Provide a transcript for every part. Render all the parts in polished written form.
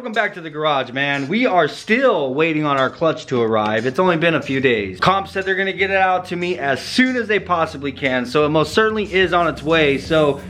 welcome back to the garage, man. We are still waiting on our clutch to arrive. It's only been a few days. Comp said they're gonna get it out to me as soon as they possibly can, so it most certainly is on its way. So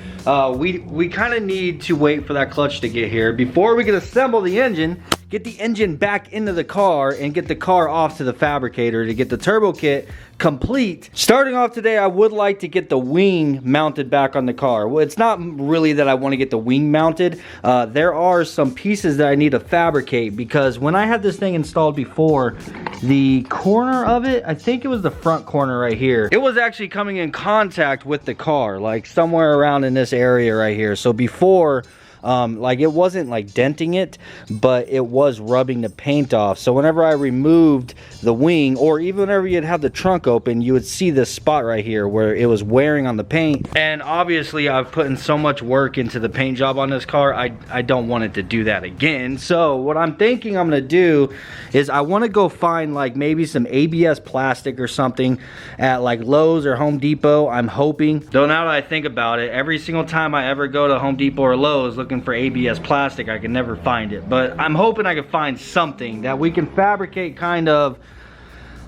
we kind of need to wait for that clutch to get here before we can assemble the engine, get the engine back into the car, and get the car off to the fabricator to get the turbo kit complete. Starting off today, I would like to get the wing mounted back on the car. Well, it's not really that I want to get the wing mounted. There are some pieces that I need to fabricate, because when I had this thing installed before, the corner of it, I think it was the front corner right here, it was actually coming in contact with the car, like somewhere around in this area right here. So before, like it wasn't like denting it, but it was rubbing the paint off. So whenever I removed the wing, or even whenever you'd have the trunk open, you would see this spot right here where it was wearing on the paint. And obviously I've put in so much work into the paint job on this car, I don't want it to do that again. So what I'm thinking I'm gonna do is I want to go find like maybe some ABS plastic or something at like Lowe's or Home Depot. I'm hoping, though now that I think about it, every single time I ever go to Home Depot or Lowe's looking for ABS plastic, I can never find it. But I'm hoping I can find something that we can fabricate, kind of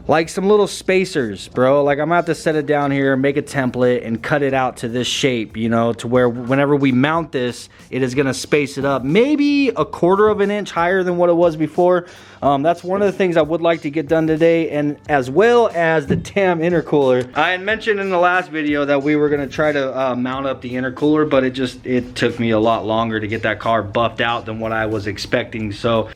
like some little spacers, bro. Like I'm gonna have to set it down here, make a template, and cut it out to this shape, you know, to where whenever we mount this, it is gonna space it up maybe a quarter of an inch higher than what it was before. That's one of the things I would like to get done today, and as well as the TAM intercooler. I had mentioned in the last video that we were gonna try to mount up the intercooler, but it took me a lot longer to get that car buffed out than what I was expecting. So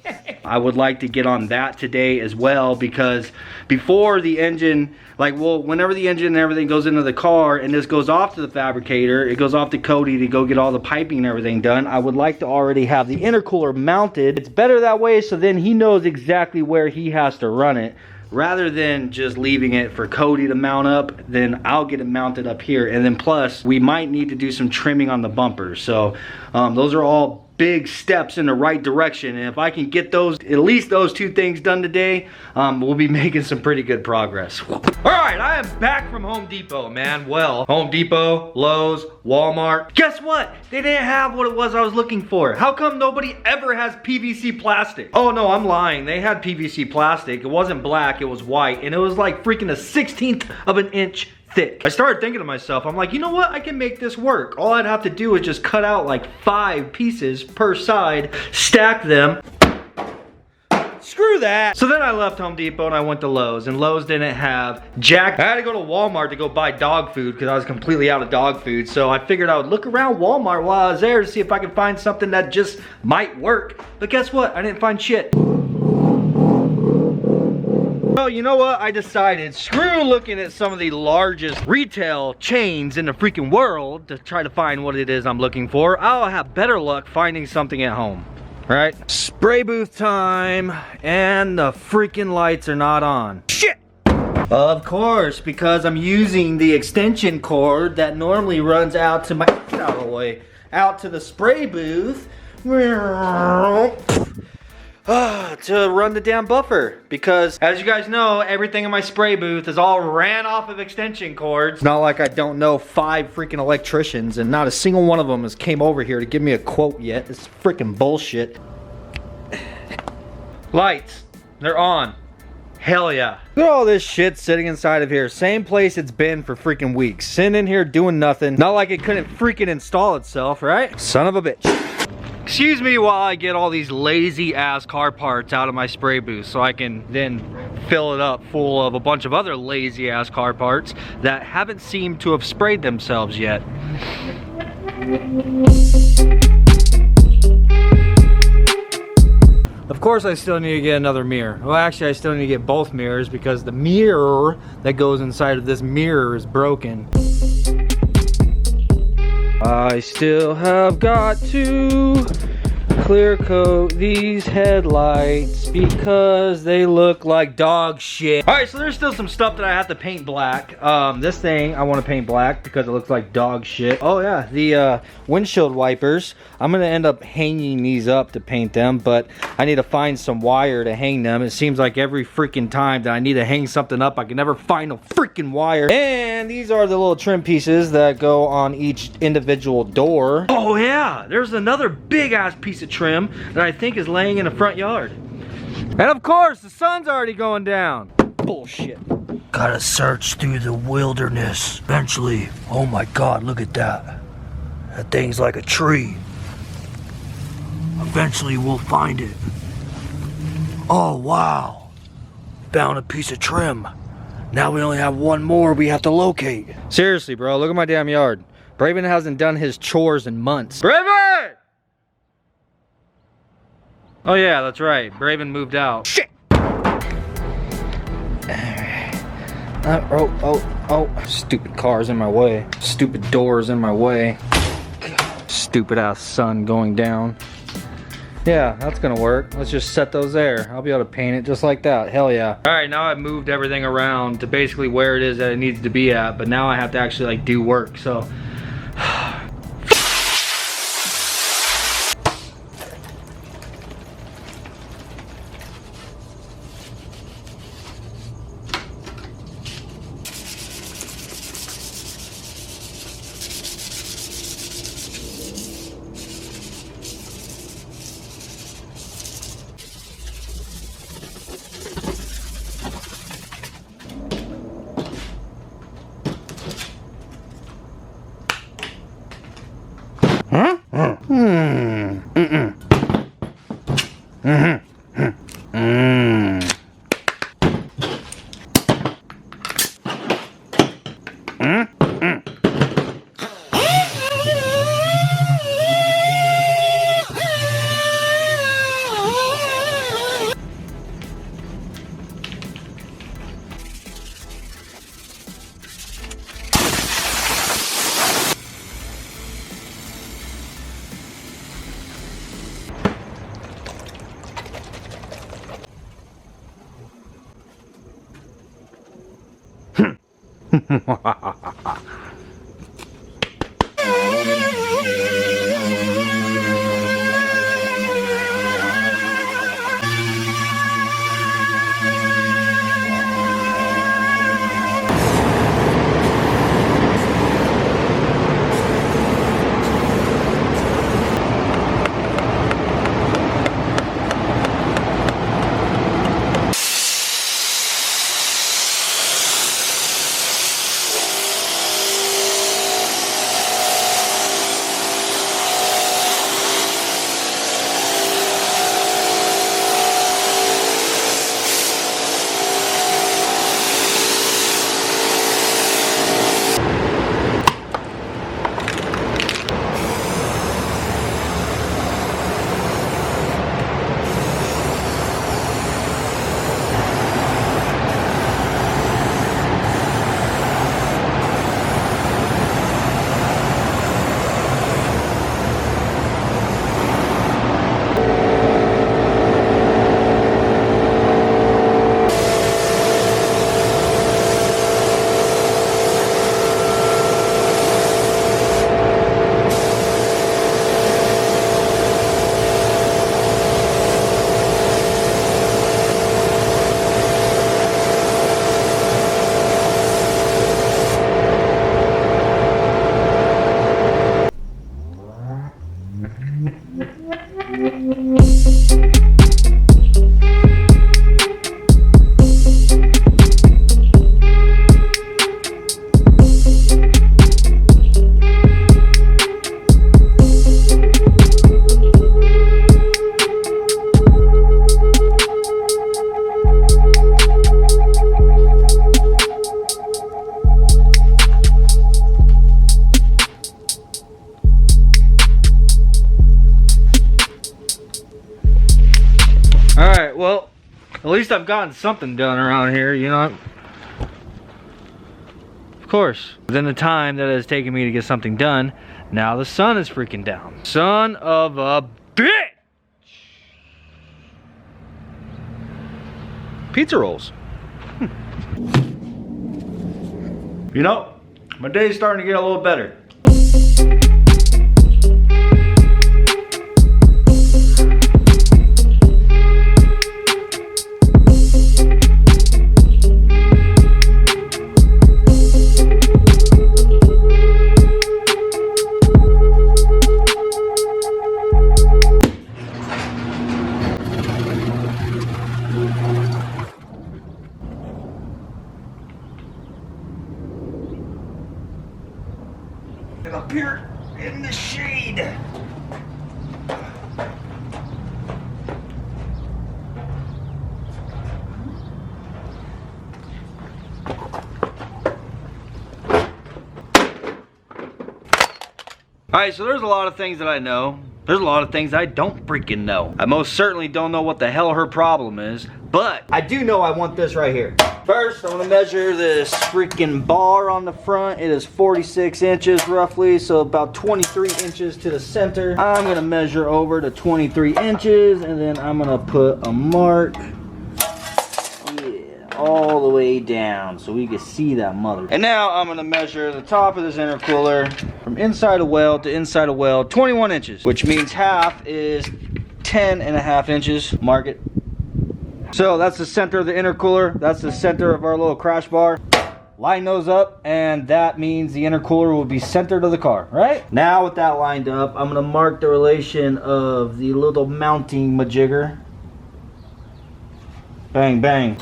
I would like to get on that today as well, because before the engine, like, well, whenever the engine and everything goes into the car and this goes off to the fabricator, it goes off to Cody to go get all the piping and everything done, I would like to already have the intercooler mounted. It's better that way, so then he knows exactly where he has to run it, rather than just leaving it for Cody to mount up. Then I'll get it mounted up here, and then plus we might need to do some trimming on the bumpers. So those are all big steps in the right direction, and if I can get those, at least those two things done today, we'll be making some pretty good progress. Alright, I am back from Home Depot, man. Well, Home Depot, Lowe's, Walmart. Guess what? They didn't have what it was I was looking for. How come nobody ever has PVC plastic? Oh no, I'm lying. They had PVC plastic. It wasn't black, it was white, and it was like freaking a 1/16 of an inch thick. I started thinking to myself, I'm like, you know what? I can make this work. All I'd have to do is just cut out like 5 pieces per side, stack them. Screw that. So then I left Home Depot and I went to Lowe's, and Lowe's didn't have jack. I had to go to Walmart to go buy dog food because I was completely out of dog food. So I figured I would look around Walmart while I was there to see if I could find something that just might work. But guess what? I didn't find shit. Well, you know what? I decided, screw looking at some of the largest retail chains in the freaking world to try to find what it is I'm looking for. I'll have better luck finding something at home. Right? Spray booth time, and the freaking lights are not on. Shit! Of course, because I'm using the extension cord that normally runs out to my, get out of the way, out to the spray booth to run the damn buffer, because as you guys know, everything in my spray booth is all ran off of extension cords. Not like I don't know 5 freaking electricians, and not a single one of them has came over here to give me a quote yet. It's freaking bullshit. Lights, they're on. Hell yeah. Look at all this shit sitting inside of here. Same place it's been for freaking weeks. Sitting in here doing nothing. Not like it couldn't freaking install itself, right? Son of a bitch. Excuse me while I get all these lazy ass car parts out of my spray booth, so I can then fill it up full of a bunch of other lazy ass car parts that haven't seemed to have sprayed themselves yet. Of course I still need to get another mirror. Well, actually I still need to get both mirrors, because the mirror that goes inside of this mirror is broken. I still have got to clear coat these headlights because they look like dog shit. All right, so there's still some stuff that I have to paint black. This thing I want to paint black because it looks like dog shit. Oh yeah, the windshield wipers. I'm gonna end up hanging these up to paint them, but I need to find some wire to hang them. It seems like every freaking time that I need to hang something up, I can never find a freaking wire. And these are the little trim pieces that go on each individual door. Oh yeah, there's another big ass piece of trim that I think is laying in the front yard. And of course, the sun's already going down. Bullshit. Gotta search through the wilderness eventually. Oh my God, look at that. That thing's like a tree. Eventually we'll find it. Oh wow. Found a piece of trim. Now we only have one more we have to locate. Seriously, bro, look at my damn yard. Braven hasn't done his chores in months. Braven! Oh yeah, that's right. Braven moved out. Shit! Oh. Stupid car's in my way. Stupid door's in my way. Stupid ass sun going down. Yeah, that's gonna work. Let's just set those there. I'll be able to paint it just like that. Hell yeah. All right, now I've moved everything around to basically where it is that it needs to be at, but now I have to actually like do work, so. Alright, well, at least I've gotten something done around here, you know. Of course, within the time that it has taken me to get something done, now the sun is freaking down. Son of a bitch! Pizza rolls. You know, my day's starting to get a little better. Alright, so there's a lot of things that I know. There's a lot of things I don't freaking know. I most certainly don't know what the hell her problem is, but I do know I want this right here. First, I'm gonna measure this freaking bar on the front. It is 46 inches roughly, so about 23 inches to the center. I'm gonna measure over to 23 inches, and then I'm gonna put a mark. All the way down so we can see that mother. And now I'm gonna measure the top of this intercooler from inside a weld to inside a weld, 21 inches, which means half is 10.5 inches. Mark it. So that's the center of the intercooler. That's the center of our little crash bar. Line those up, and that means the intercooler will be centered to the car, right? Now with that lined up, I'm gonna mark the relation of the little mounting majigger. Bang, bang.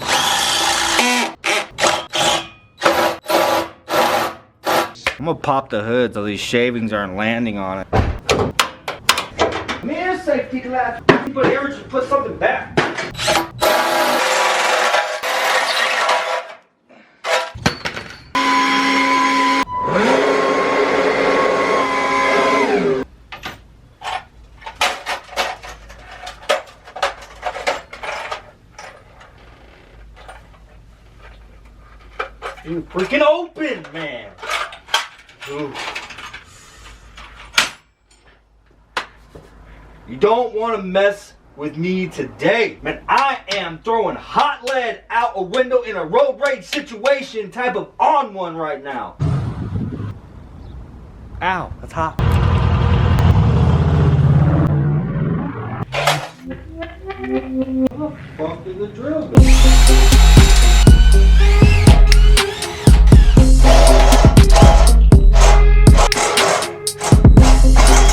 I'm gonna pop the hood so these shavings aren't landing on it. Man, safety glass. But ever just put something back. You freaking open, man. Ooh. You don't want to mess with me today. Man, I am throwing hot lead out a window in a road rage situation type of on one right now. Ow, that's hot. What the fuck did the drill go?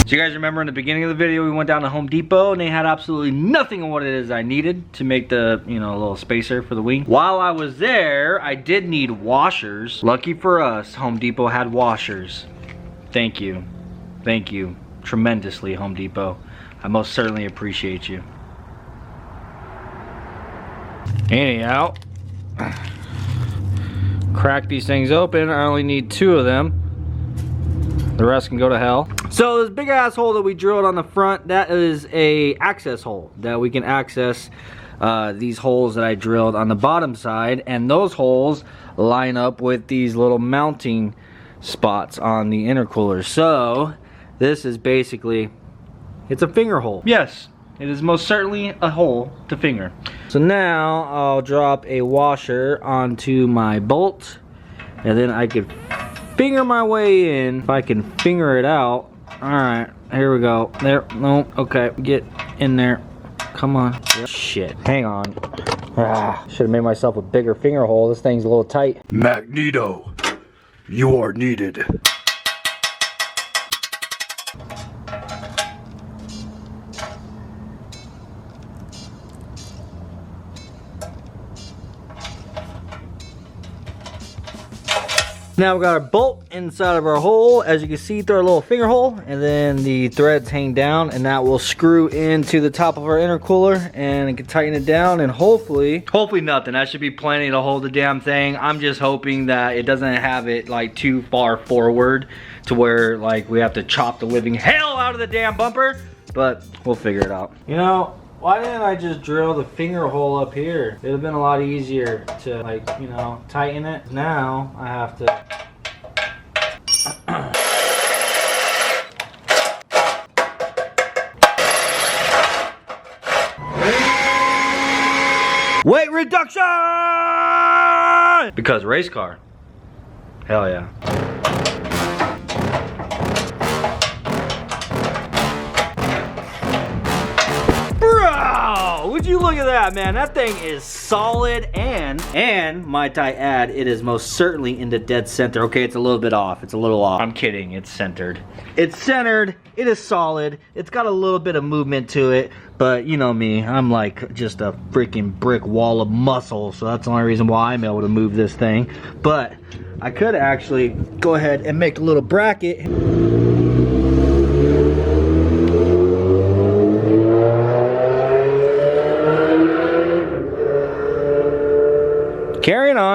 So you guys remember in the beginning of the video we went down to Home Depot and they had absolutely nothing on what it is I needed to make the, you know, little spacer for the wing. While I was there, I did need washers. Lucky for us, Home Depot had washers. Thank you. Thank you tremendously, Home Depot. I most certainly appreciate you. Anyhow, crack these things open. I only need 2 of them. The rest can go to hell. So this big ass hole that we drilled on the front, that is a access hole that we can access these holes that I drilled on the bottom side, and those holes line up with these little mounting spots on the intercooler. So this is basically, it's a finger hole. Yes, it is most certainly a hole to finger. So now I'll drop a washer onto my bolt, and then I could finger my way in. If I can finger it out. Alright, here we go. There, no, okay, get in there. Come on. Shit, hang on. Should have made myself a bigger finger hole. This thing's a little tight. Magneto, you are needed. Now we got our bolt inside of our hole, as you can see, through our little finger hole, and then the threads hang down, and that will screw into the top of our intercooler, and it can tighten it down, and hopefully nothing. That should be plenty to hold the damn thing. I'm just hoping that it doesn't have it like too far forward to where like we have to chop the living hell out of the damn bumper, but we'll figure it out. You know, why didn't I just drill the finger hole up here? It would have been a lot easier to, like, you know, tighten it. Now I have to. Weight reduction! Because race car. Hell yeah. Would you look at that, man? That thing is solid, and might I add, it is most certainly in the dead center. Okay, it's a little bit off. It's a little off. I'm kidding. It's centered. It's centered. It is solid. It's got a little bit of movement to it, but you know me. I'm like just a freaking brick wall of muscle, so that's the only reason why I'm able to move this thing. But I could actually go ahead and make a little bracket.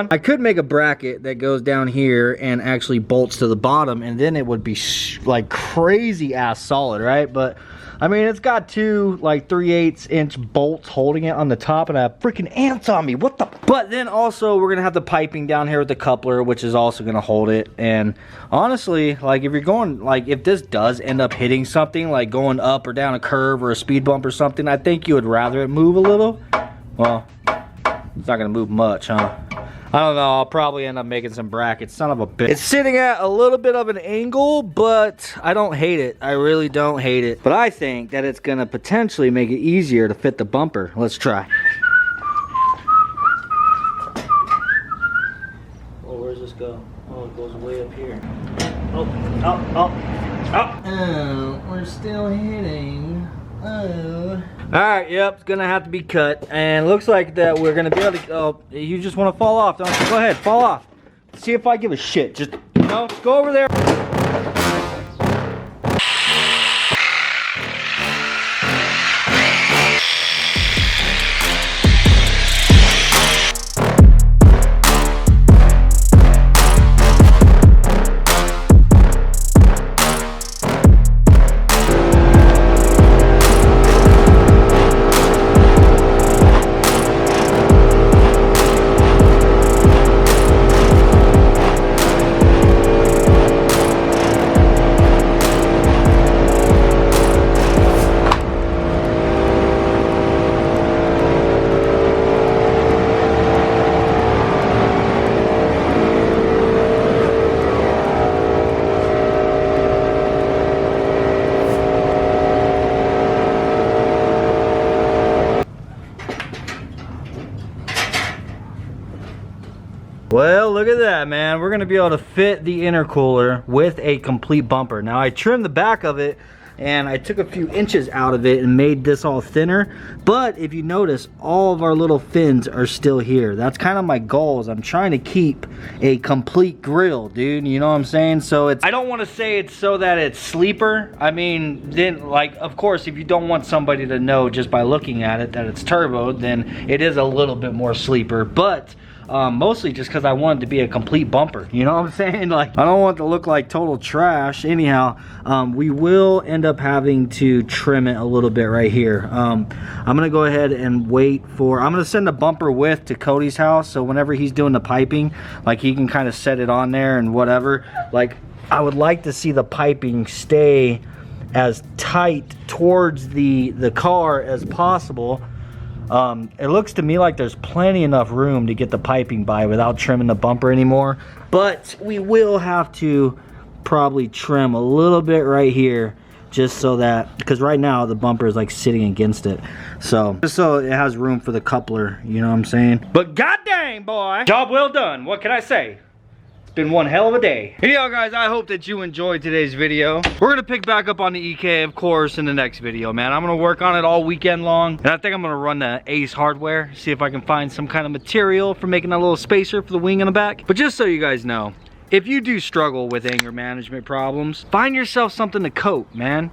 on. I could make a bracket that goes down here and actually bolts to the bottom, and then it would be like crazy ass solid, right? But I mean, it's got two like 3/8 inch bolts holding it on the top, and I have freaking ants on me. What the? But then also we're gonna have the piping down here with the coupler, which is also gonna hold it. And honestly, like if you're going, like if this does end up hitting something, like going up or down a curve or a speed bump or something, I think you would rather it move a little. Well, it's not gonna move much, huh? I don't know, I'll probably end up making some brackets, son of a bitch. It's sitting at a little bit of an angle, but I don't hate it. I really don't hate it. But I think that it's gonna potentially make it easier to fit the bumper. Let's try. Oh, where's this go? Oh, it goes way up here. Oh, we're still hitting. Oh. Alright, yep, it's gonna have to be cut. And looks like that we're gonna be able to, oh, you just wanna fall off, don't you? Go ahead, fall off. See if I give a shit. Just, you know, go over there. Well, look at that, man. We're gonna be able to fit the intercooler with a complete bumper. Now I trimmed the back of it and I took a few inches out of it and made this all thinner. But if you notice, all of our little fins are still here. That's kind of my goal, is I'm trying to keep a complete grill, dude. You know what I'm saying? So it's, I don't want to say it's so that it's sleeper. I mean, then like, of course, if you don't want somebody to know just by looking at it that it's turboed, then it is a little bit more sleeper. But mostly just because I want it to be a complete bumper. You know what I'm saying? Like, I don't want it to look like total trash. Anyhow, we will end up having to trim it a little bit right here. I'm gonna go ahead and wait for, I'm gonna send the bumper width to Cody's house, so whenever he's doing the piping, like he can kind of set it on there and whatever. Like, I would like to see the piping stay as tight towards the car as possible. It looks to me like there's plenty enough room to get the piping by without trimming the bumper anymore, but we will have to probably trim a little bit right here, just so that, because right now the bumper is like sitting against it, so just so it has room for the coupler, you know what I'm saying? But goddamn, boy, job well done. What can I say? Been one hell of a day. Anyhow, guys, I hope that you enjoyed today's video. We're gonna pick back up on the EK, of course, in the next video, man. I'm gonna work on it all weekend long, and I think I'm gonna run the Ace hardware, see if I can find some kind of material for making a little spacer for the wing in the back. But just so you guys know, if you do struggle with anger management problems, find yourself something to coat, man.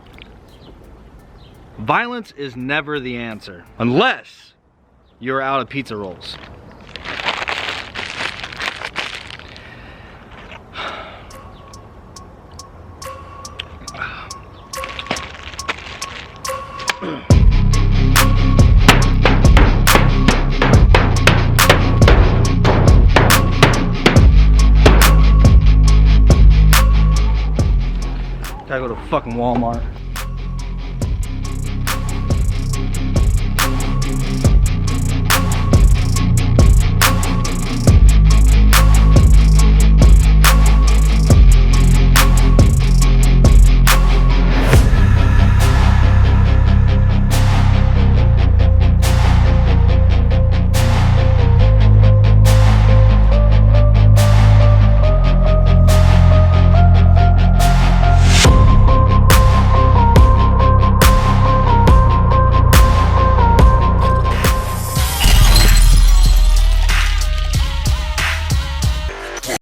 Violence is never the answer, unless you're out of pizza rolls. Gotta go to fucking Walmart.